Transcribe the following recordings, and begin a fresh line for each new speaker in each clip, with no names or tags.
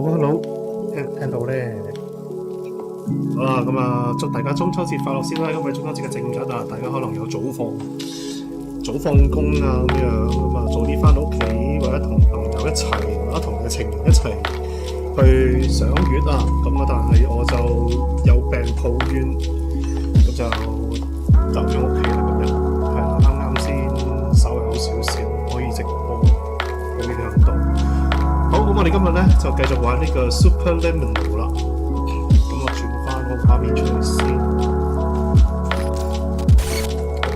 Hello，聽到咧。好啦，咁啊，祝大家中秋節快樂先啦！因為中秋節嘅正日啊，大家可能有早放工啊咁樣，咁啊早啲翻到屋企，或者同朋友一齊，或者同你嘅情人一齊去賞月啊。咁啊，但係我就有病抱怨，咁就走咗屋企啦咁樣。係啦，啱啱先稍微好少少，可以直播，冇影響到。好，咁我哋今日咧就繼續玩呢個 Superliminal 啦。咁我轉翻個畫面出嚟先，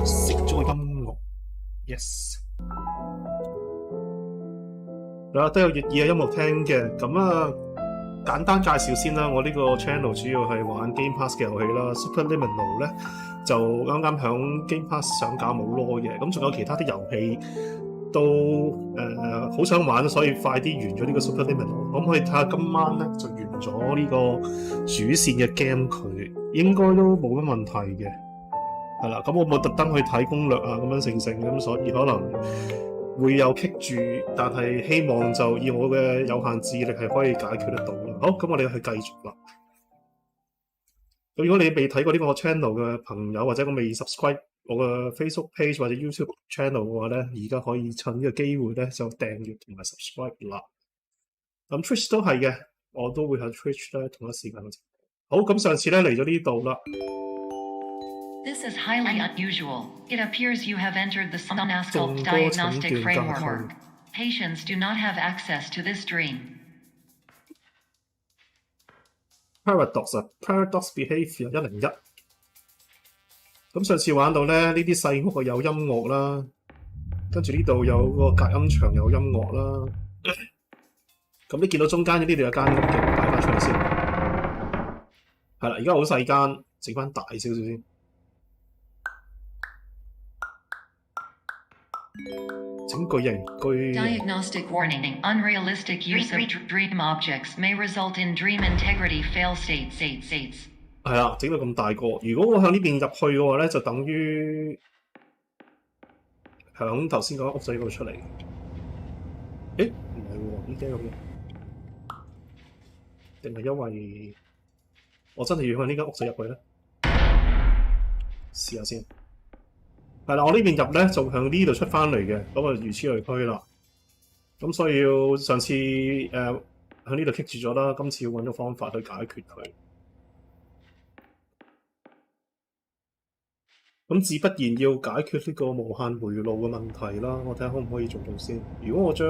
熄咗個音樂 ，yes。嗱，都有粵語嘅音樂聽嘅。咁啊，簡單介紹先啦。我呢個 channel 主要係玩 Game Pass 嘅遊戲啦。Superliminal 咧就啱啱響 Game Pass 上架冇耐嘅。咁仲有其他啲遊戲都好想玩，所以快啲完咗呢個 Superliminal。咁可以睇下今晚咧就完咗呢個主線嘅 game， 佢應該都冇乜問題嘅。係啦，咁我冇特登去睇攻略啊，咁樣成咁，所以可能會有棘住，但係希望就以我嘅有限智力係可以解決得到啦。好，咁我哋去繼續啦。咁如果你未睇過呢個 channel 嘅朋友，或者我未 subscribe 我嘅 Facebook page 或者 YouTube channel 嘅話咧，而家可以趁呢個機會咧就訂閱同埋 subscribe 啦。咁 Twitch 都係嘅，我都會喺 Twitch 咧同一時間嘅直播。好，咁上次咧嚟咗呢度啦。
This is highly unusual. It appears you have entered the Sonascope diagnostic framework. Patients do not have access to this dream.
Paradox behavior 101。咁上次玩到咧，呢啲細屋有音樂啦，跟住呢度有個隔音牆有音樂啦。咁你見到中間呢度有間屋嘅，我擺翻出嚟先。係啦，而家好細間，整翻大少少先。整巨型巨。
Diagnostic warning: unrealistic use of dream objects may result in dream integrity fail states.
係啦，整到咁大個。如果我向呢邊入去嘅話咧，就等於響頭先嗰間屋仔嗰度出嚟。誒，唔係喎，依家咁嘅。定係因為我真係要向呢間屋仔入去咧？試下先。係啦，我呢邊入咧就向呢度出翻嚟嘅，咁啊如此類推啦。咁所以要上次向呢度棘住咗啦，今次要揾個方法去解決佢。咁自不然要解決呢個無限回路嘅問題啦。我睇下可唔可以做到先。如果我將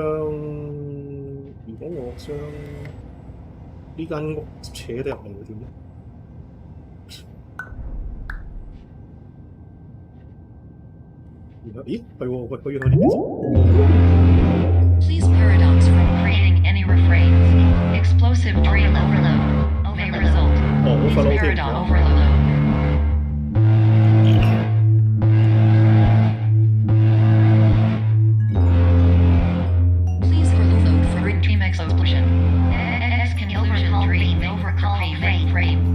呢間屋扯得入嚟會點咧？咦，係喎，喂，可以向呢邊走。
Please paradox from creating any refrains. Explosive dream overload may result. Please paradox overload. Please overload for dream explosion. Exclusion dream overcall frame.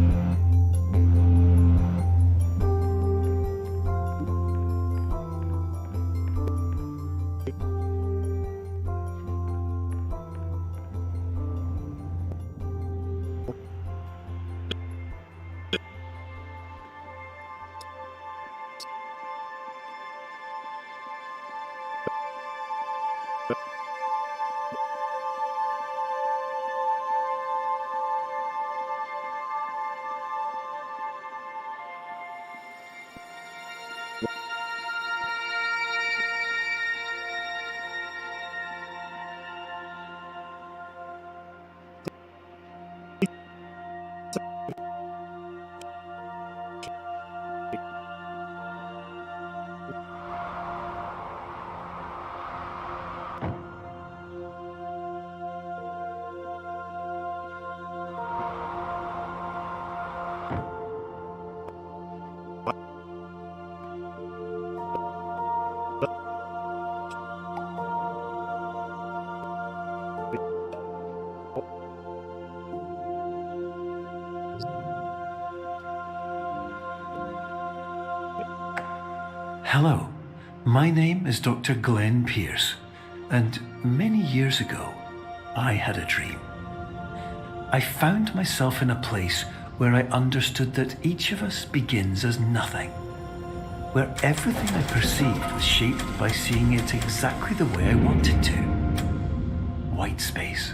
Hello, my name is Dr. Glenn Pierce, and many years ago, I had a dream. I found myself in a place where I understood that each of us begins as nothing, where everything I perceived was shaped by seeing it exactly the way I wanted to. White space.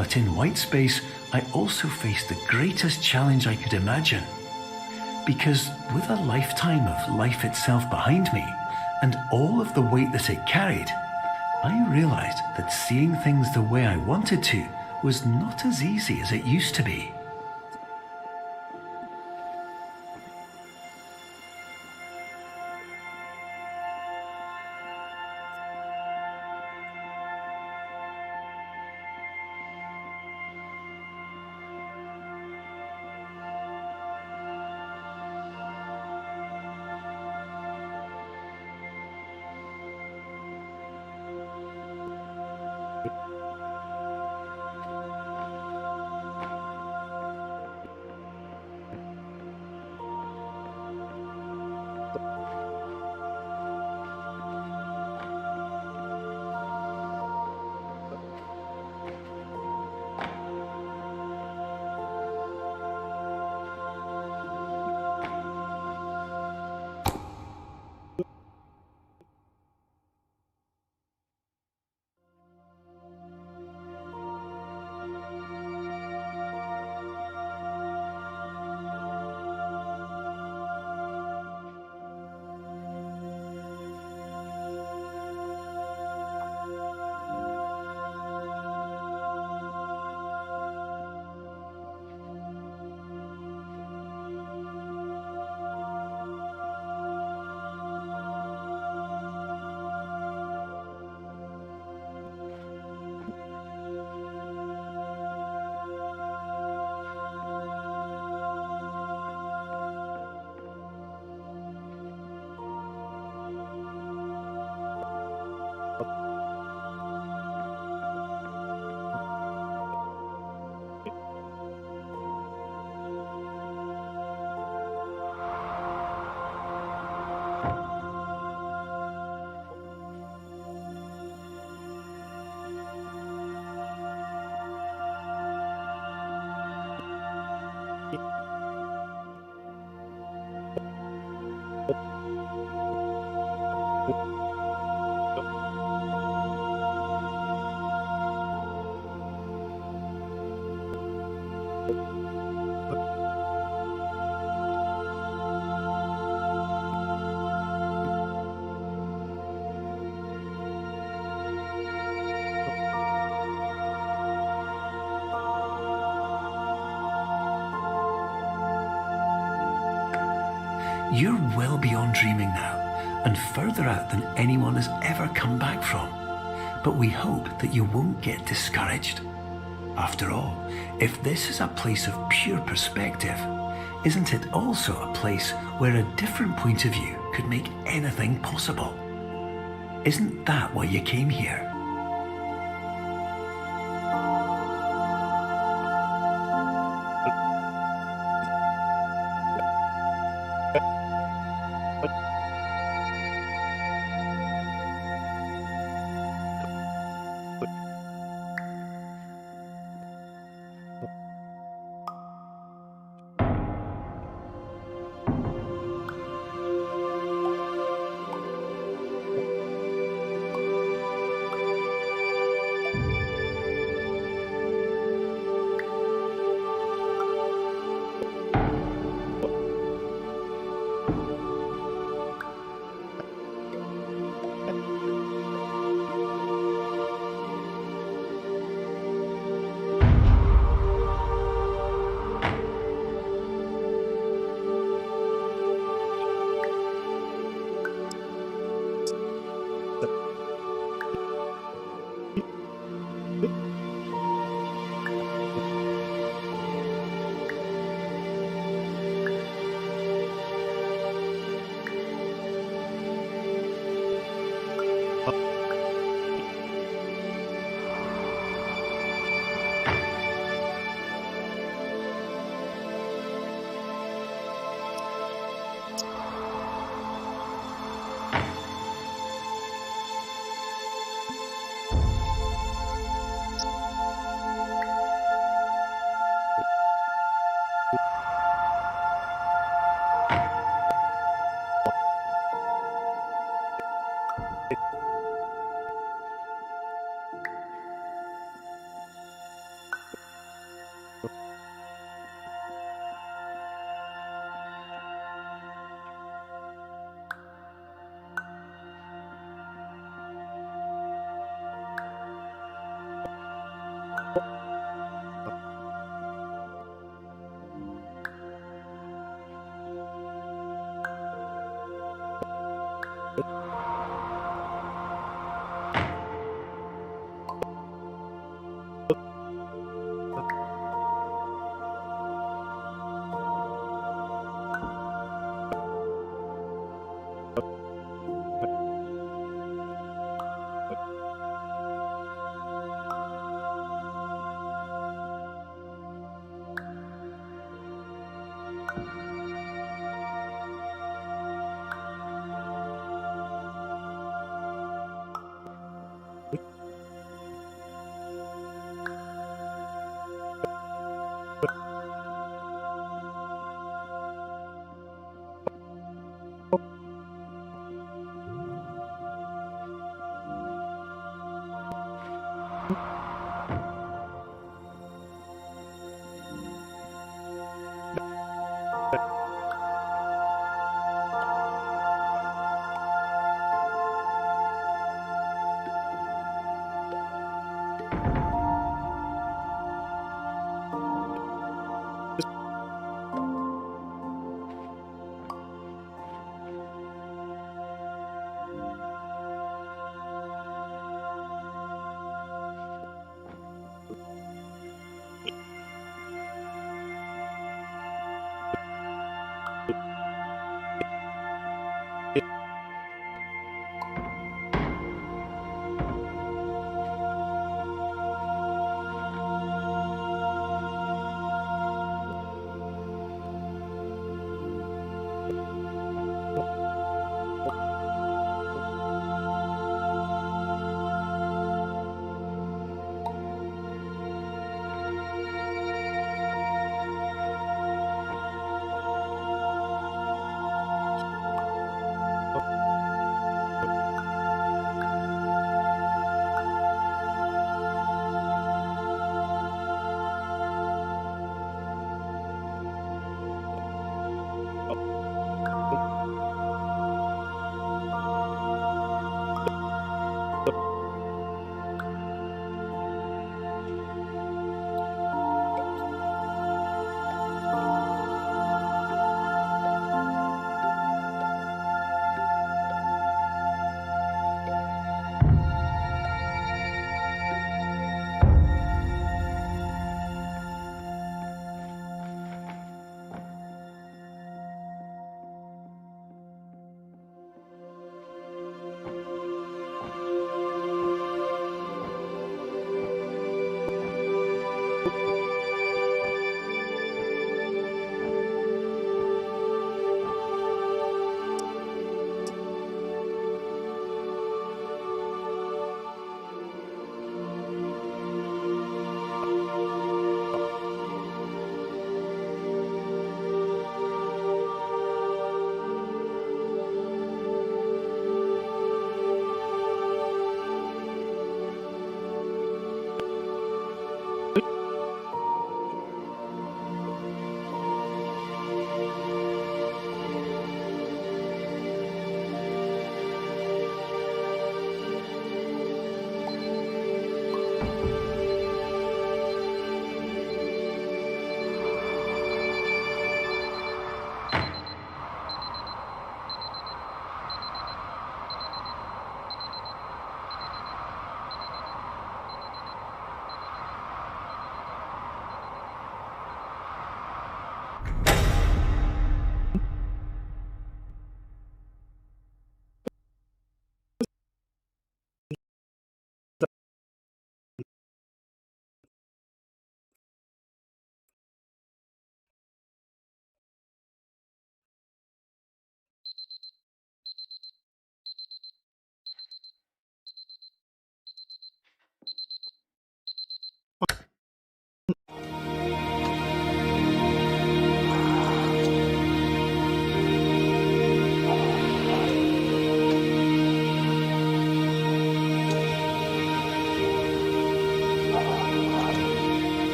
But in white space, I also faced the greatest challenge I could imagine. Because with a lifetime of life itself behind me, and all of the weight that it carried, I realized that seeing things the way I wanted to was not as easy as it used to be. You're well beyond dreaming now, and further out than anyone has ever come back from. But we hope that you won't get discouraged. After all, if this is a place of pure perspective, isn't it also a place where a different point of view could make anything possible? Isn't that why you came here?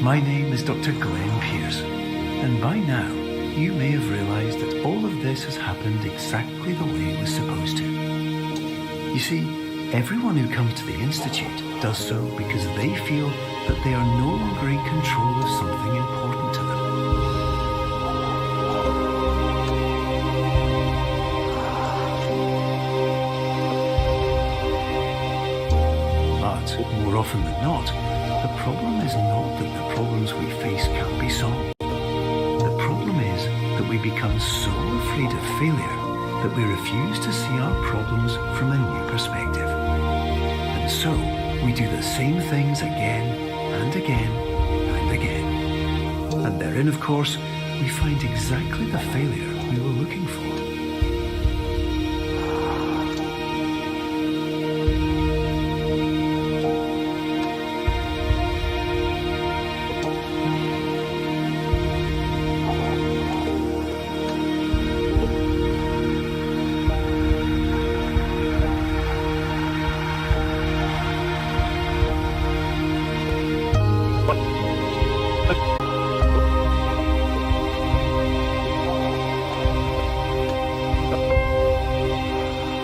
My name is Dr. Glenn Pierce, and by now you may have realised that all of this has happened exactly the way it was supposed to. You see, everyone who comes to the Institute does so because they feel that they are no longer in control of something important to them. But more often than not, the problem is not that the problems we face can't be solved. The problem is that we become so afraid of failure that we refuse to see our problems from a new perspective. And so, we do the same things again and again and again. And therein, of course, we find exactly the failure we were looking for.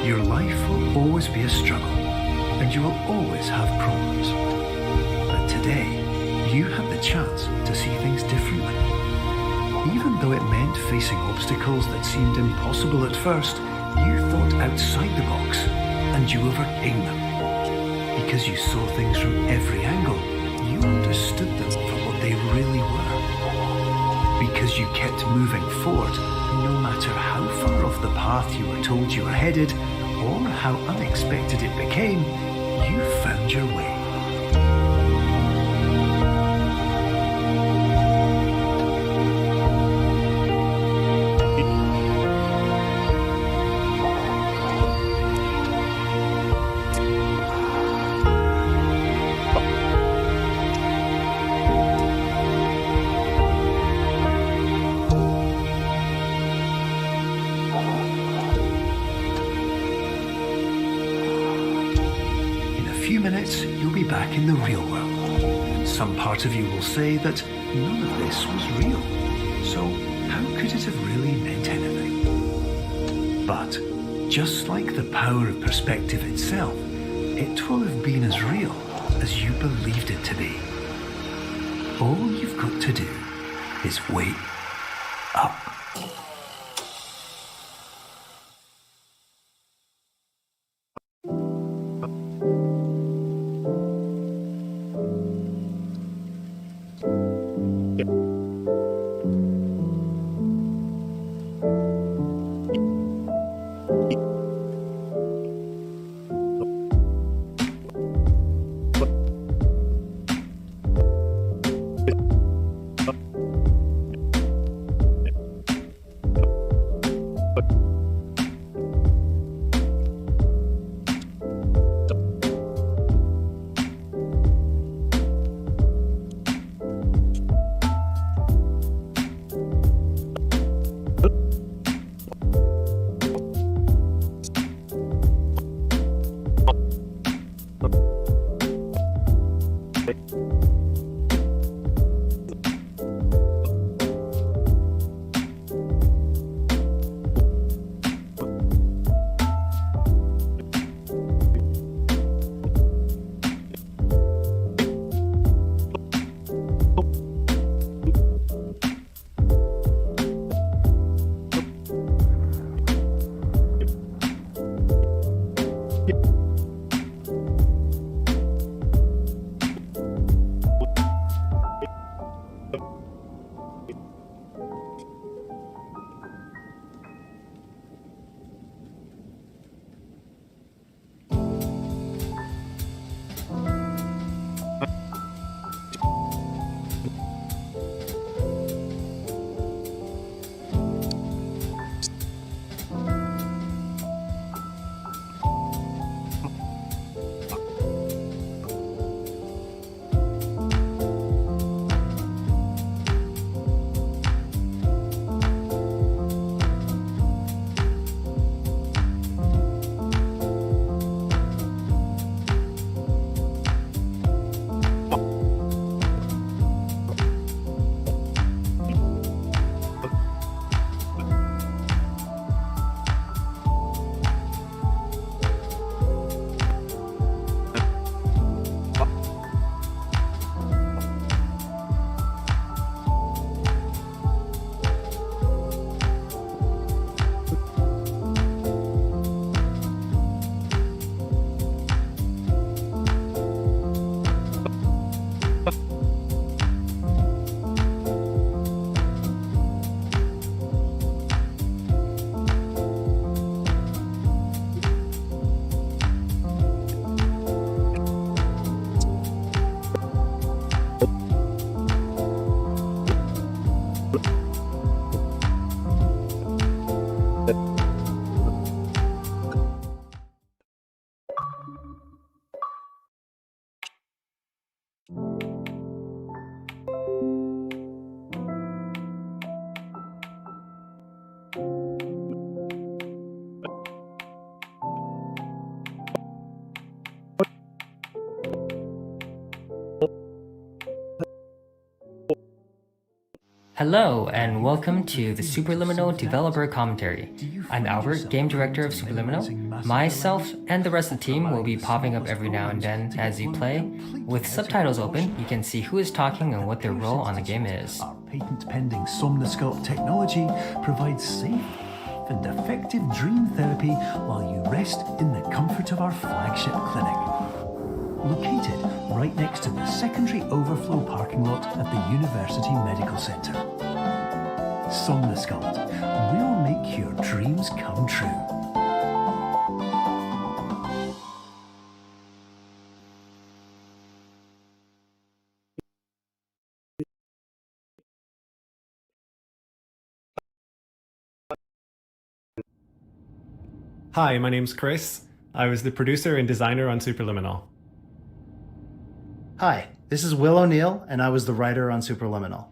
Your life will always be a struggle, and you will always have problems. But today, you have the chance to see things differently. Even though it meant facing obstacles that seemed impossible at first, you thought outside the box, and you overcame them. Because you saw things from every angle, you understood them for what they really were. Because you kept moving forward, no matter how far off the path you were told you were headed, or how unexpected it became, you found your way. In a few minutes, you'll be back in the real world. Some part of you will say that none of this was real, so how could it have really meant anything? But just like the power of perspective itself, it will have been as real as you believed it to be. All you've got to do is wait up.
Hello, and welcome to the Superliminal Developer Commentary. I'm Albert, Game Director of Superliminal. Myself and the rest of the team will be popping up every now and then as you play. With subtitles open, you can see who is talking and what their role on the game is.
Our patent-pending Somnosculpt technology provides safe and effective dream therapy while you rest in the comfort of our flagship clinic. Located right next to the secondary overflow parking lot at the University Medical Center. Somnosculpt will make your dreams come true.
Hi, my name's Chris. I was the producer and designer on Superliminal.
Hi, this is Will O'Neill, and I was the writer on Superliminal.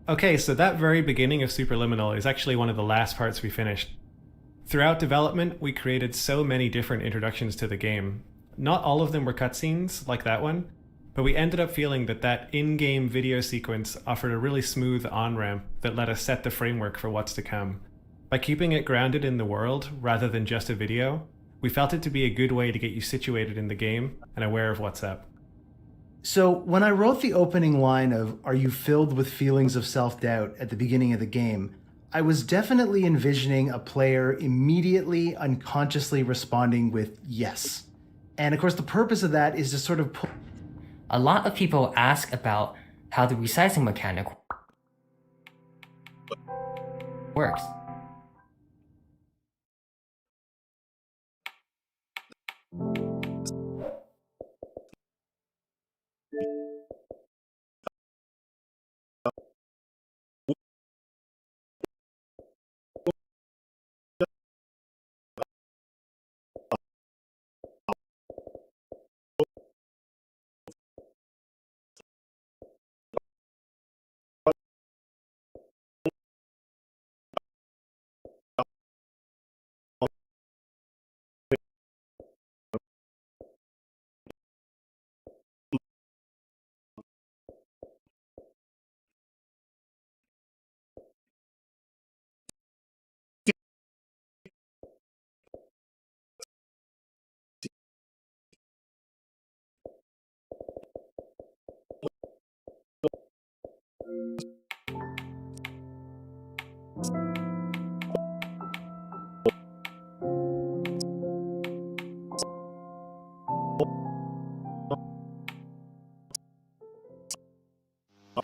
Okay, so that very beginning of Superliminal is actually one of the last parts we finished. Throughout development, we created so many different introductions to the game. Not all of them were cutscenes, like that one, but we ended up feeling that that in-game video sequence offered a really smooth on-ramp that let us set the framework for what's to come. By keeping it grounded in the world, rather than just a video, we felt it to be a good way to get you situated in the game and aware of what's up.
So, when I wrote the opening line of, "Are you filled with feelings of self-doubt?" at the beginning of the game, I was definitely envisioning a player immediately, unconsciously responding with yes. And of course, the purpose of that is to sort of put...
A lot of people ask about how the resizing mechanic works.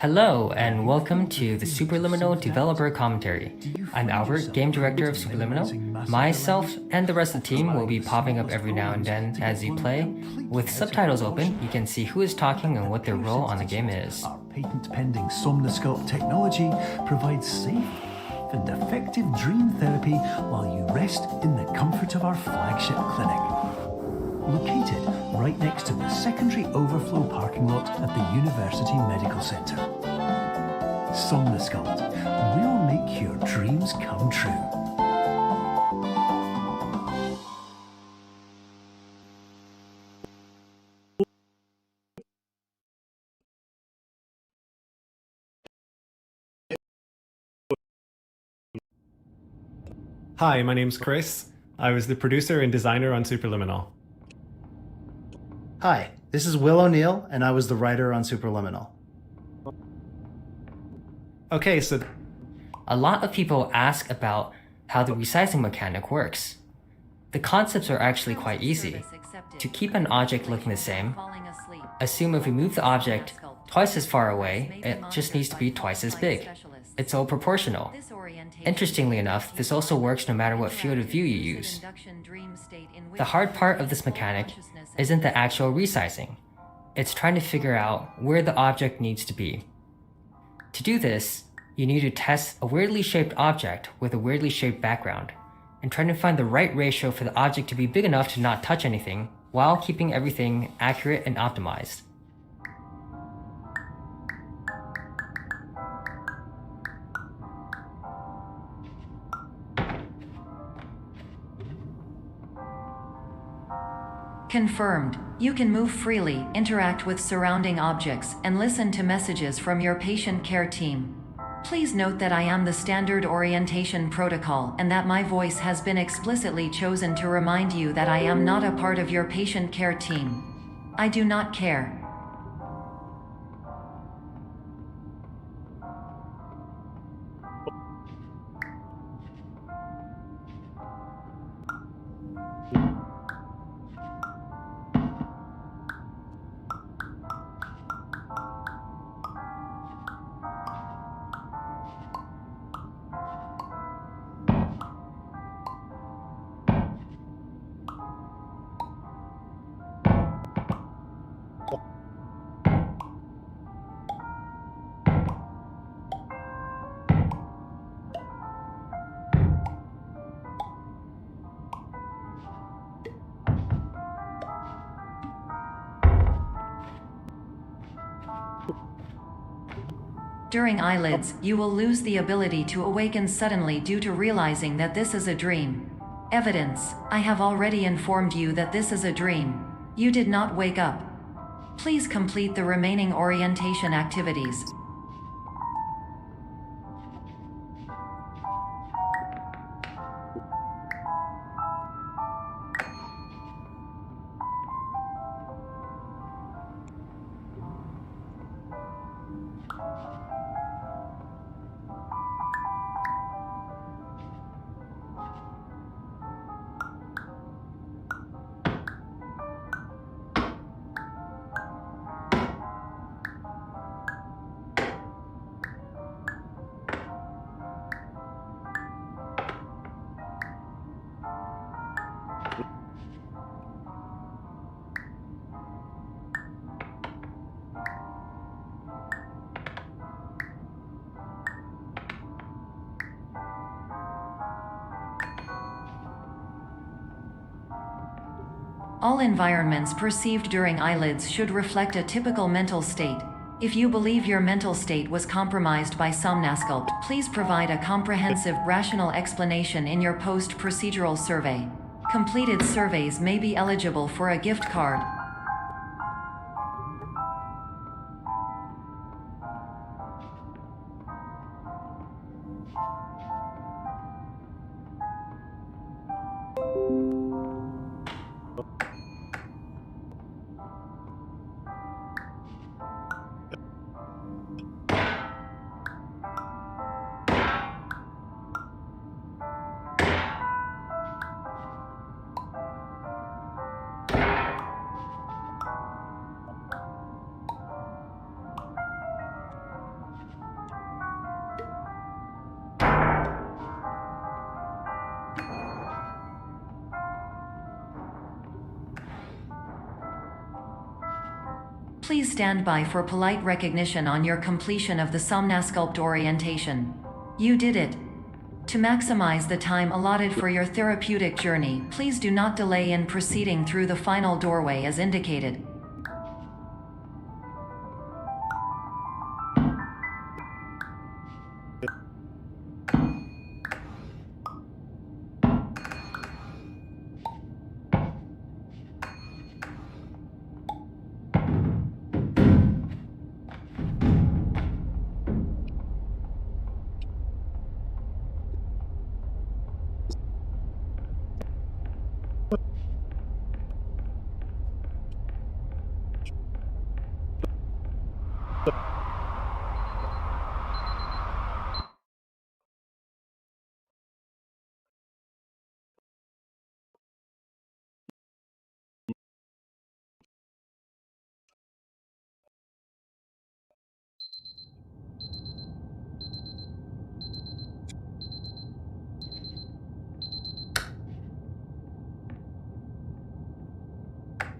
Hello, and welcome to the Superliminal Developer Commentary. I'm Albert, Game Director of Superliminal. Myself and the rest of the team will be popping up every now and then as you play. With subtitles open, you can see who is talking and what their role on the game is.
Our patent-pending Somnosculpt technology provides safe and effective dream therapy while you rest in the comfort of our flagship clinic. Located right next to the secondary overflow parking lot at the University Medical Center. Somnosculpt will make your dreams come true.
Hi, my name's Chris. I was the producer and designer on Superliminal.
Hi, this is Will O'Neill, and I was the writer on Superliminal.
Okay, so
A lot of people ask about how the resizing mechanic works. The concepts are actually quite easy. To keep an object looking the same, assume if we move the object twice as far away, it just needs to be twice as big. It's all proportional. Interestingly enough, this also works no matter what field of view you use. The hard part of this mechanic isn't the actual resizing. It's trying to figure out where the object needs to be. To do this, you need to test a weirdly shaped object with a weirdly shaped background, and trying to find the right ratio for the object to be big enough to not touch anything, while keeping everything accurate and optimized.
Confirmed. You can move freely, interact with surrounding objects, and listen to messages from your patient care team. Please note that I am the standard orientation protocol and that my voice has been explicitly chosen to remind you that I am not a part of your patient care team. I do not care. During eyelids, you will lose the ability to awaken suddenly due to realizing that this is a dream. Evidence: I have already informed you that this is a dream. You did not wake up. Please complete the remaining orientation activities. All environments perceived during eyelids should reflect a typical mental state. If you believe your mental state was compromised by Somnasculpt, please provide a comprehensive, rational explanation in your post-procedural survey. Completed surveys may be eligible for a gift card. Please stand by for polite recognition on your completion of the Somnasculpt orientation. You did it. To maximize the time allotted for your therapeutic journey, please do not delay in proceeding through the final doorway as indicated.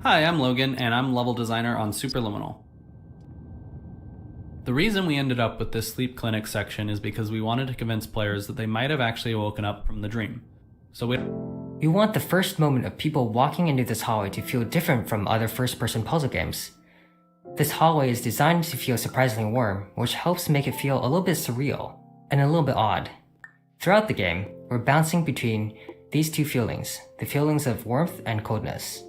Hi, I'm Logan, and I'm level designer on Superliminal. The reason we ended up with this sleep clinic section is because we wanted to convince players that they might have actually woken up from the dream. So
We want the first moment of people walking into this hallway to feel different from other first-person puzzle games. This hallway is designed to feel surprisingly warm, which helps make it feel a little bit surreal, and a little bit odd. Throughout the game, we're bouncing between these two feelings, the feelings of warmth and coldness.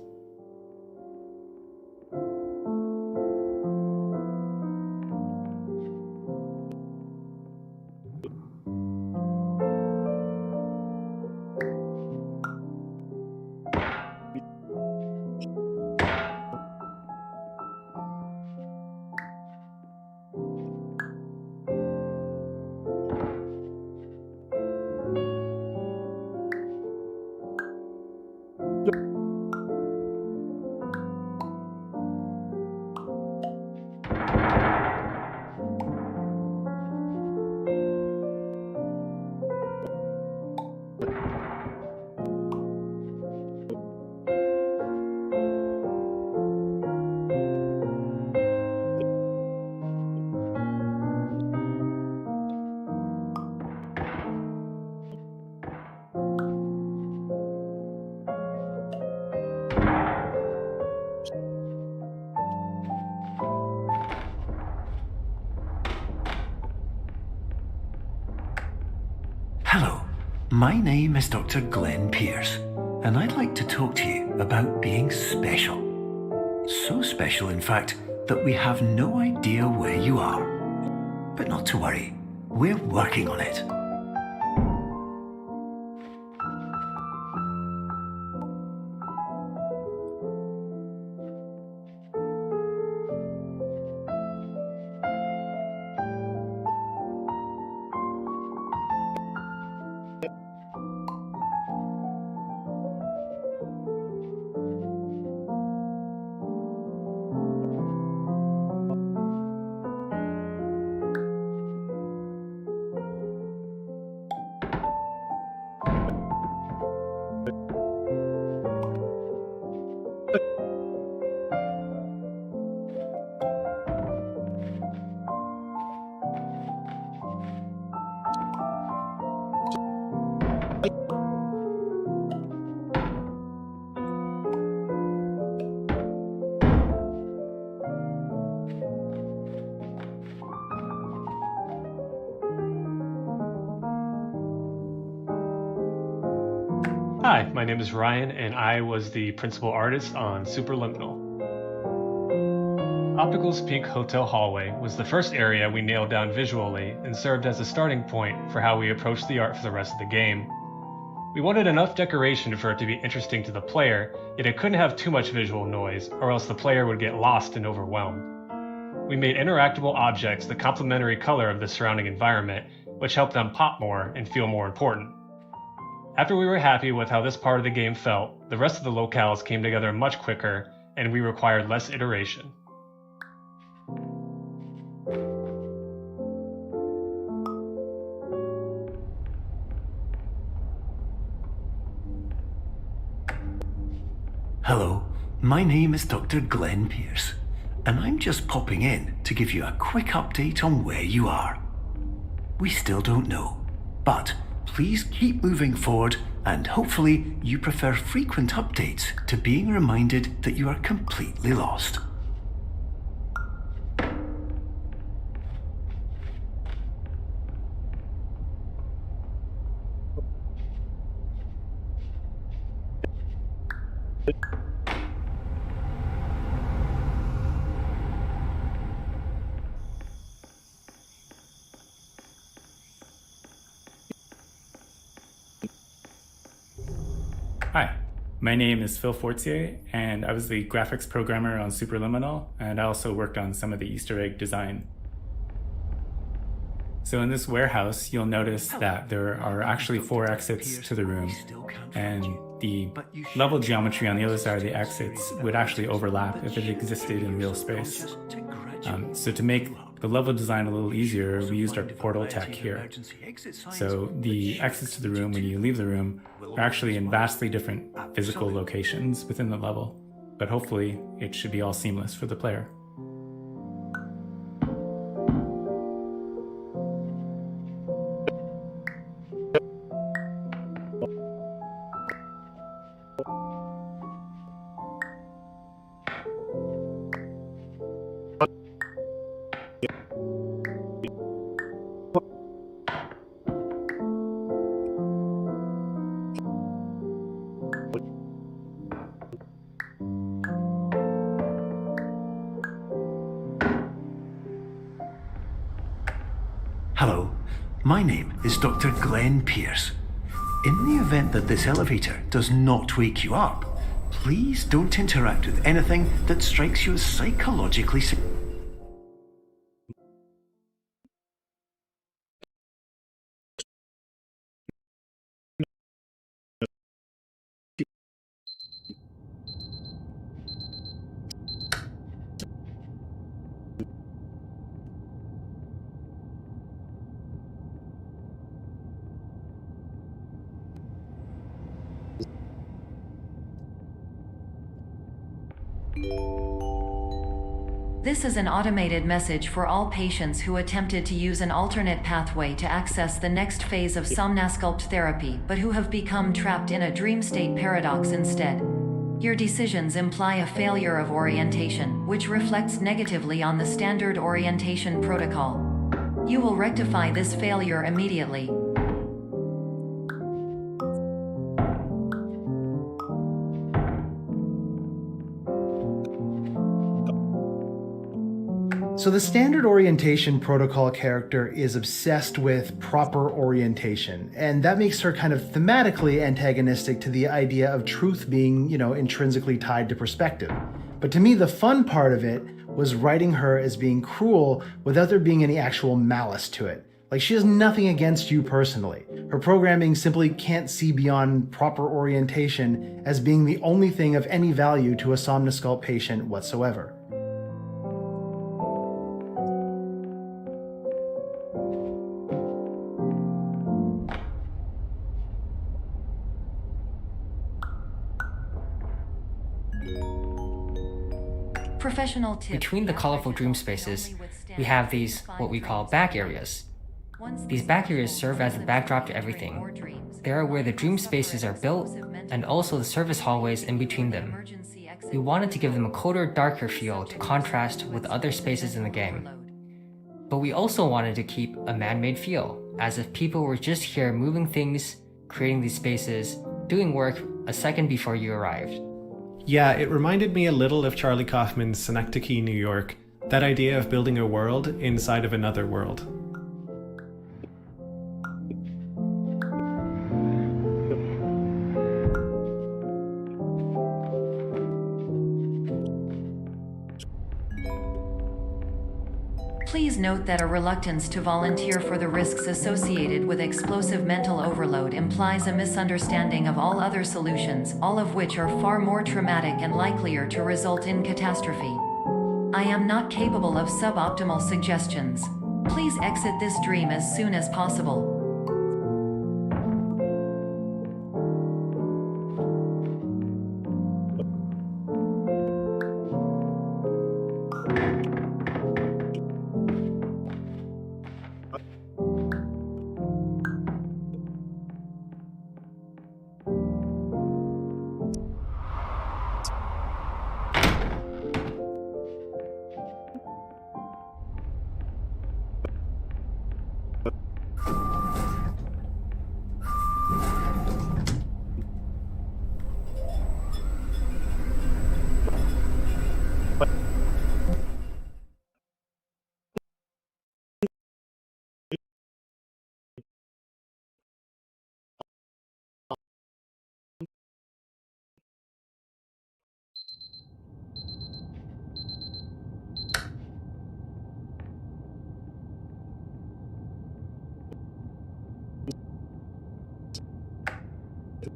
Hello, my name is Dr. Glenn Pierce, and I'd like to talk to you about being special. So special, in fact, that we have no idea where you are. But not to worry, we're working on it.
Hi, my name is Ryan, and I was the principal artist on Superliminal. Optical's Pink Hotel Hallway was the first area we nailed down visually and served as a starting point for how we approached the art for the rest of the game. We wanted enough decoration for it to be interesting to the player, yet it couldn't have too much visual noise, or else the player would get lost and overwhelmed. We made interactable objects the complementary color of the surrounding environment, which helped them pop more and feel more important. After we were happy with how this part of the game felt, the rest of the locales came together much quicker, and we required less iteration.
Hello, my name is Dr. Glenn Pierce, and I'm just popping in to give you a quick update on where you are. We still don't know, but please keep moving forward, and hopefully you prefer frequent updates to being reminded that you are completely lost.
Hi, my name is Phil Fortier, and I was the graphics programmer on Superliminal, and I also worked on some of the Easter egg design. So in this warehouse, you'll notice that there are actually 4 exits to the room, and the level geometry on the other side of the exits would actually overlap if it existed in real space. So to make the level design a little easier, we used our portal tech here. So the exits to the room when you leave the room are actually in vastly different physical locations within the level, but hopefully it should be all seamless for the player.
Hello, my name is Dr. Glenn Pierce. In the event that this elevator does not wake you up, please don't interact with anything that strikes you as psychologically significant.
This is an automated message for all patients who attempted to use an alternate pathway to access the next phase of somnasculpt therapy but who have become trapped in a dream state paradox instead. Your decisions imply a failure of orientation, which reflects negatively on the standard orientation protocol. You will rectify this failure immediately.
So the standard orientation protocol character is obsessed with proper orientation, and that makes her kind of thematically antagonistic to the idea of truth being, intrinsically tied to perspective. But to me, the fun part of it was writing her as being cruel without there being any actual malice to it. Like, she has nothing against you personally. Her programming simply can't see beyond proper orientation as being the only thing of any value to a Somnosculpt patient whatsoever.
Professional tip.
Between the colorful dream spaces, we have these, what we call back areas. These back areas serve as the backdrop to everything. They are where the dream spaces are built, and also the service hallways in between them. We wanted to give them a colder, darker feel to contrast with other spaces in the game. But we also wanted to keep a man-made feel, as if people were just here moving things, creating these spaces, doing work a second before you arrived.
Yeah, it reminded me a little of Charlie Kaufman's Synecdoche, New York, that idea of building a world inside of another world.
Please note that a reluctance to volunteer for the risks associated with explosive mental overload implies a misunderstanding of all other solutions, all of which are far more traumatic and likelier to result in catastrophe. I am not capable of suboptimal suggestions. Please exit this dream as soon as possible.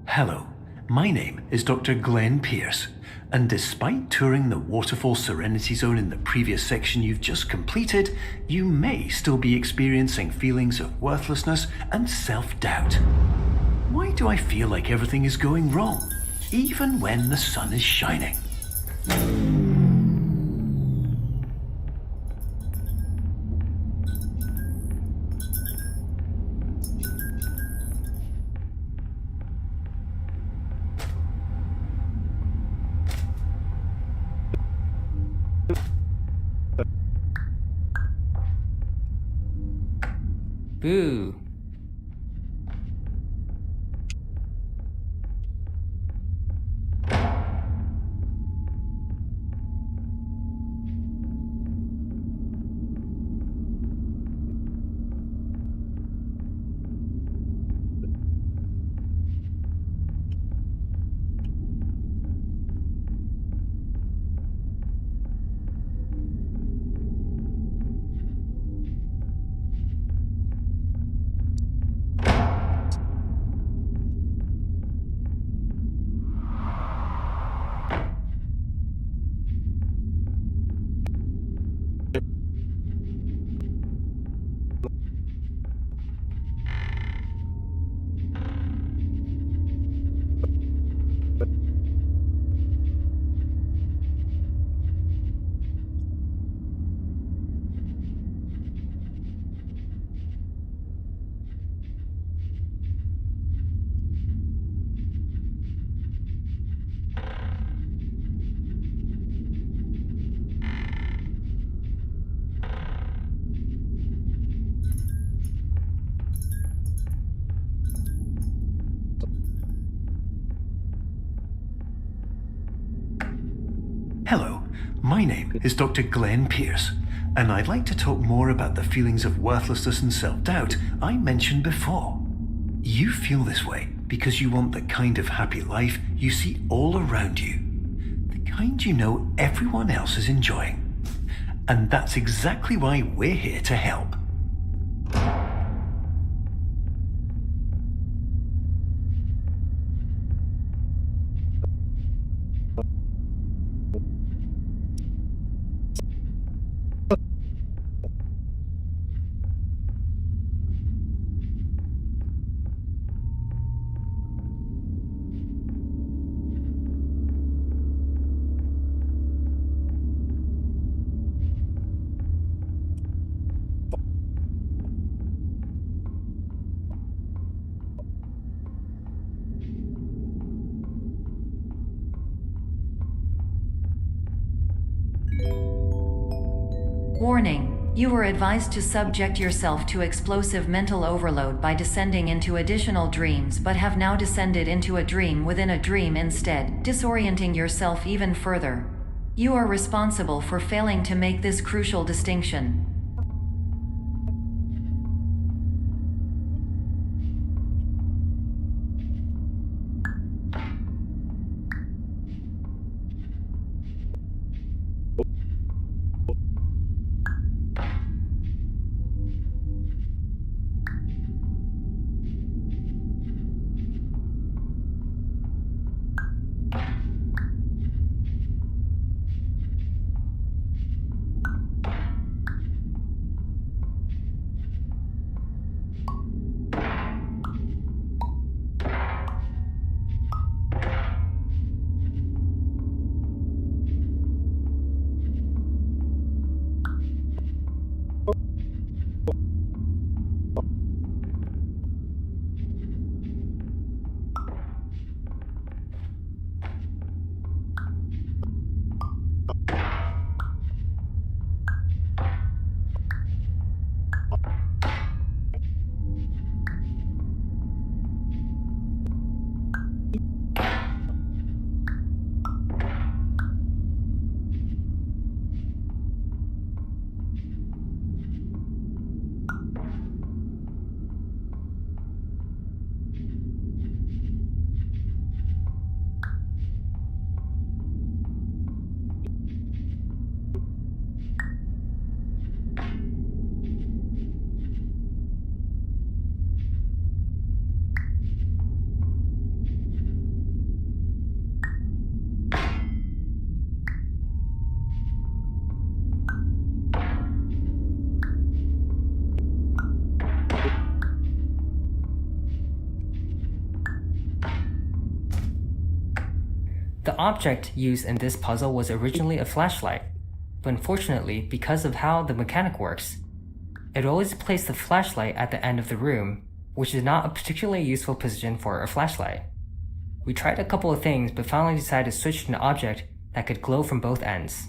Hello, my name is Dr. Glenn Pierce, and despite touring the Waterfall Serenity Zone in the previous section you've just completed, you may still be experiencing feelings of worthlessness and self-doubt. Why do I feel like everything is going wrong, even when the sun is shining?
Boo!
Hello, my name is Dr. Glenn Pierce, and I'd like to talk more about the feelings of worthlessness and self-doubt I mentioned before. You feel this way because you want the kind of happy life you see all around you, the kind you know everyone else is enjoying. And that's exactly why we're here to help.
Warning: you were advised to subject yourself to explosive mental overload by descending into additional dreams, but have now descended into a dream within a dream instead, disorienting yourself even further. You are responsible for failing to make this crucial distinction.
The object used in this puzzle was originally a flashlight, but unfortunately, because of how the mechanic works, it always placed the flashlight at the end of the room, which is not a particularly useful position for a flashlight. We tried a couple of things, but finally decided to switch to an object that could glow from both ends.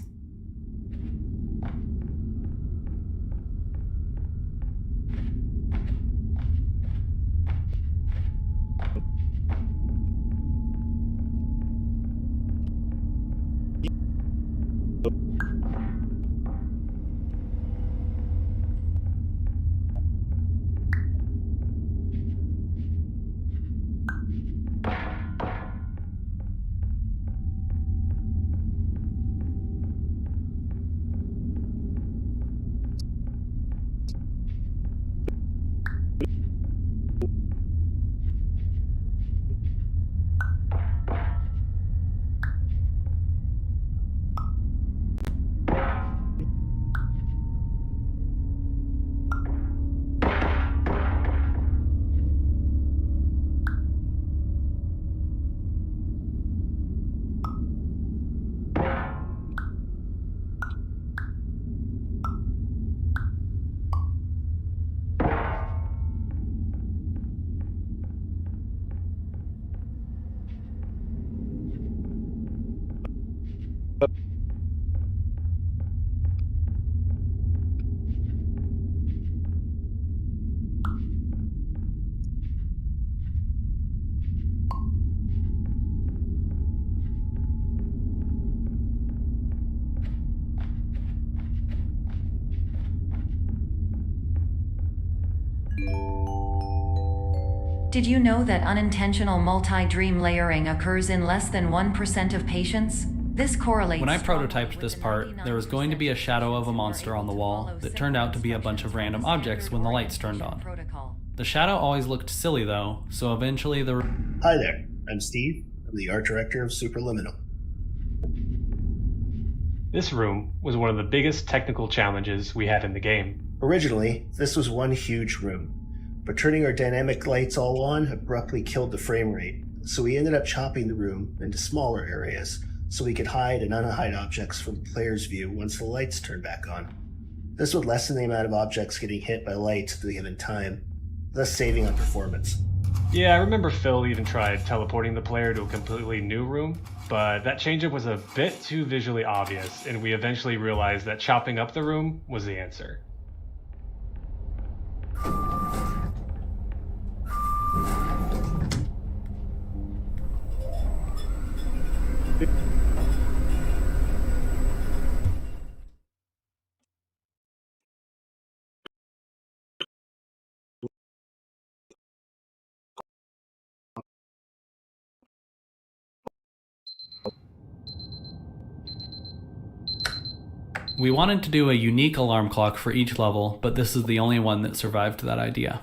Did you know that unintentional multi-dream layering occurs in less than 1% of patients? This correlates.
When I prototyped this part, there was going to be a shadow of a monster on the wall that turned out to be a bunch of random objects when the lights turned on. The shadow always looked silly though, so eventually the...
Hi there, I'm Steve. I'm the art director of Superliminal.
This room was one of the biggest technical challenges we had in the game.
Originally, this was one huge room, but turning our dynamic lights all on abruptly killed the frame rate, so we ended up chopping the room into smaller areas so we could hide and unhide objects from the player's view once the lights turned back on. This would lessen the amount of objects getting hit by lights at the given time, thus saving on performance.
Yeah, I remember Phil even tried teleporting the player to a completely new room, but that change-up was a bit too visually obvious, and we eventually realized that chopping up the room was the answer.
We wanted to do a unique alarm clock for each level, but this is the only one that survived that idea.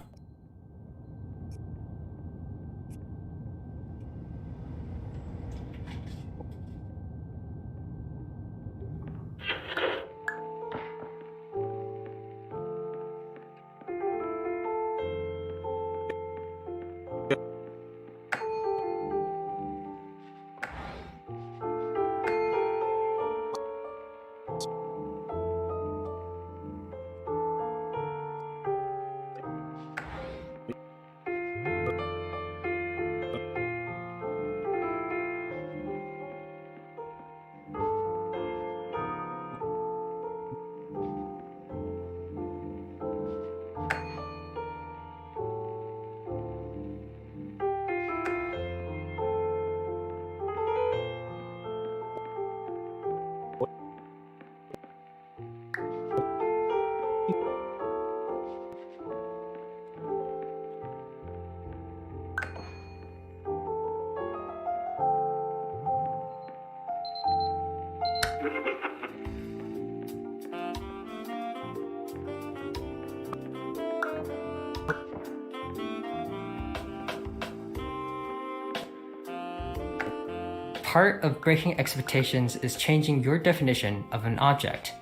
Part of breaking expectations is changing your definition of an object.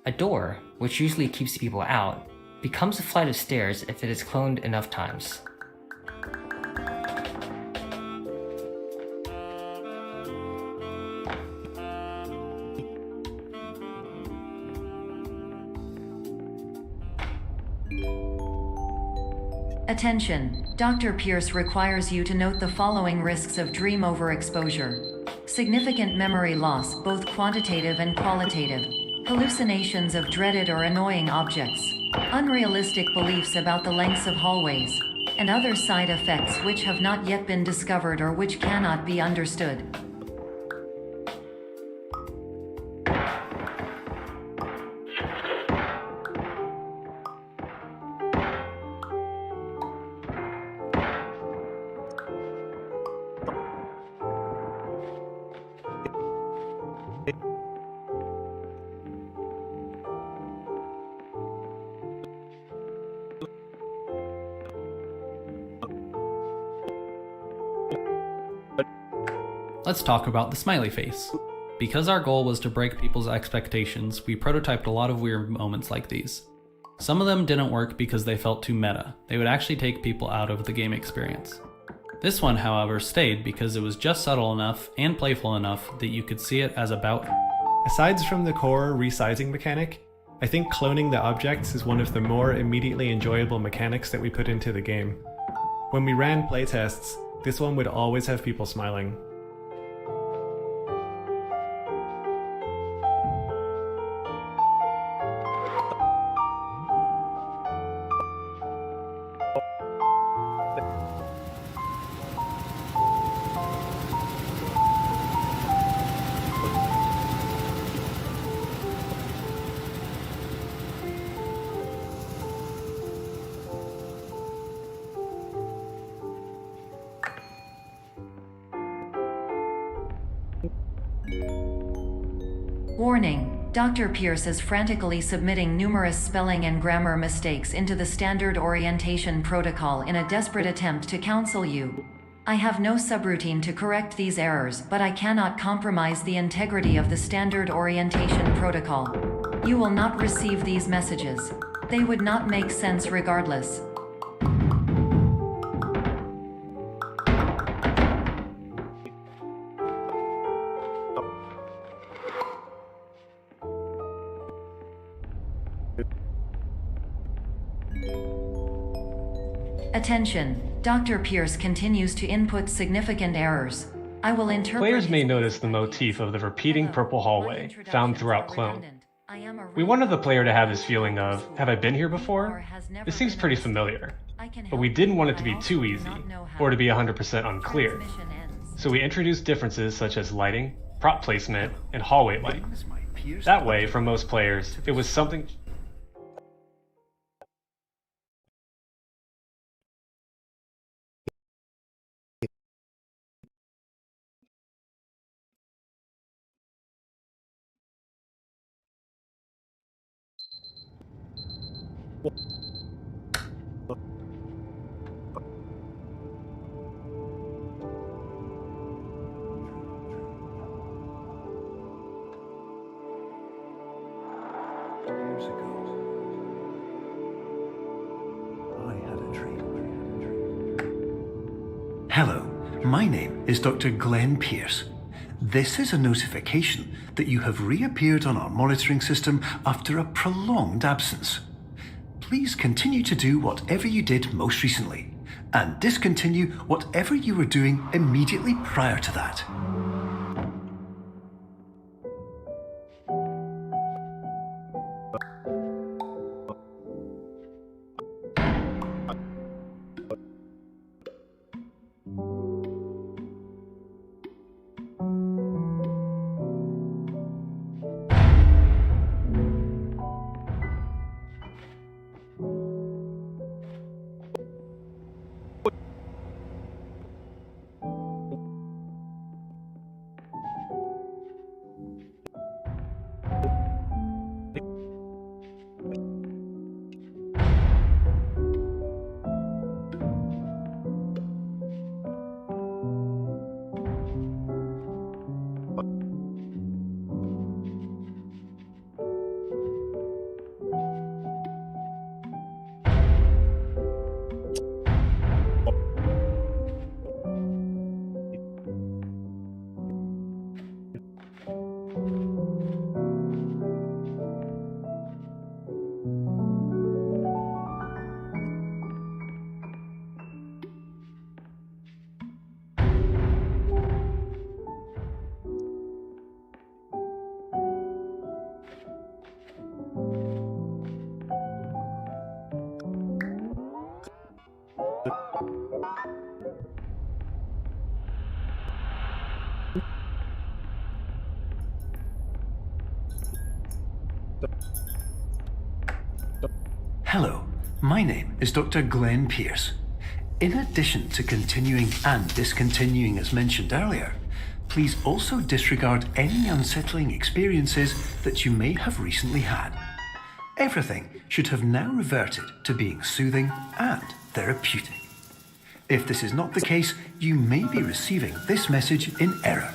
A door, which usually keeps people out, becomes a flight of stairs if it is cloned enough times.
Attention! Dr. Pierce requires you to note the following risks of dream overexposure. Significant memory loss, both quantitative and qualitative. Hallucinations of dreaded or annoying objects. Unrealistic beliefs about the lengths of hallways. And other side effects which have not yet been discovered or which cannot be understood.
Let's talk about the smiley face. Because our goal was to break people's expectations, we prototyped a lot of weird moments like these. Some of them didn't work because they felt too meta. They would actually take people out of the game experience. This one, however, stayed because it was just subtle enough and playful enough that you could see it as about.
Aside from the core resizing mechanic, I think cloning the objects is one of the more immediately enjoyable mechanics that we put into the game. When we ran playtests, this one would always have people smiling.
Warning, Dr. Pierce is frantically submitting numerous spelling and grammar mistakes into the standard orientation protocol in a desperate attempt to counsel you. I have no subroutine to correct these errors, but I cannot compromise the integrity of the standard orientation protocol. You will not receive these messages. They would not make sense regardless. Attention, Dr. Pierce continues to input significant errors. I will interpret.
Players may notice the motif of the repeating purple hallway found throughout Clone. We wanted the player to have this feeling of, have I been here before? This seems pretty familiar. But we didn't want it to be too easy, or to be 100% unclear. So we introduced differences such as lighting, prop placement, and hallway light. That way, for most players, it was something.
Years ago, I had a dream. Hello, my name is Dr. Glenn Pierce. This is a notification that you have reappeared on our monitoring system after a prolonged absence. Please continue to do whatever you did most recently, and discontinue whatever you were doing immediately prior to that. Hello, my name is Dr. Glenn Pierce. In addition to continuing and discontinuing as mentioned earlier, please also disregard any unsettling experiences that you may have recently had. Everything should have now reverted to being soothing and therapeutic. If this is not the case, you may be receiving this message in error.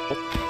好。